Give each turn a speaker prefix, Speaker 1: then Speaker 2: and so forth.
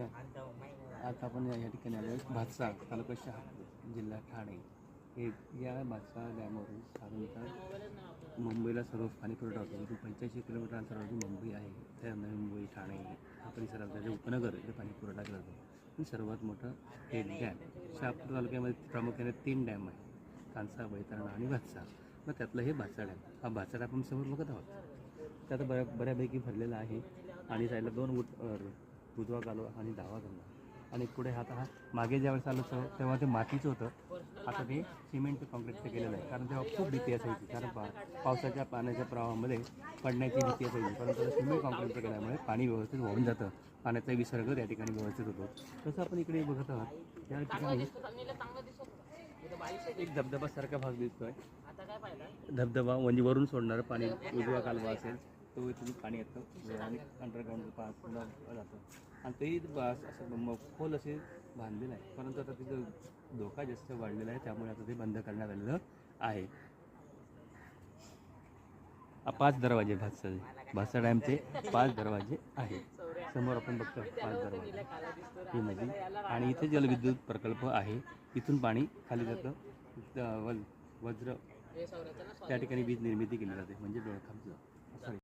Speaker 1: नमस्कार. आता आपण या ठिकाणी आलो भातसा तालुका शहापूर जिल्हा ठाणे हे या भातसा डॅमवरून साधारणतः मुंबईला सर्व पाणी पुरवठा होतो. इथून 85 किलोमीटर अंतरावरती मुंबई आहे. त्या नवी मुंबई ठाणे हा परिसरात जे उपनगर इथे पाणी पुरवठा केला जातो. आणि सर्वात मोठं हे डॅम शहापूर तालुक्यामध्ये प्रामुख्याने 3 डॅम आहे, कांसा, वैतरणा आणि भातसा. मग त्यातलं हे भातसा डॅम. हा भातसा डॅम आपण समोर बघत आहोत. त्यात बऱ्यापैकी भरलेला आहे आणि साईडला 2 उजवा कालवा आणि डावा कालवा. आणि पुढे आता हा मागे ज्यावेळेस आलो तेव्हा ते मातीचं होतं, आता ते सिमेंट कॉन्क्रीटचं केलेलं आहे. कारण तेव्हा खूप भीती असायची, कारण पावसाच्या पाण्याच्या प्रवाहामध्ये पडण्याची भीती असायची. परंतु सिमेंट कॉन्क्रीटचं केल्यामुळे पाणी व्यवस्थित वाहून जातं, पाण्याचा विसर्ग त्या ठिकाणी व्यवस्थित होतो. तसं आपण इकडे बघत आहात त्या ठिकाणी एक धबधबासारखा भाग दिसतोय. धबधबा म्हणजे वरून सोडणारं पाणी उजवा कालवा असेल तो इथून पाणी येतं आणि अंडरग्राऊंड पाणी जातं. आणि तेही असं खोल असे बांधलेलं आहे. परंतु आता तिथं धोका जास्त वाढलेला आहे, त्यामुळे आता ते बंद करण्यात आलेलं आहे. 5 दरवाजे भातसा डॅमचे 5 दरवाजे आहेत. समोर आपण बघतो 5 दरवाजे ही नदी. आणि इथे जलविद्युत प्रकल्प आहे. इथून पाणी खाली जातं. वज्र त्या ठिकाणी वीज निर्मिती केली जाते, म्हणजे डोळखांचं असं.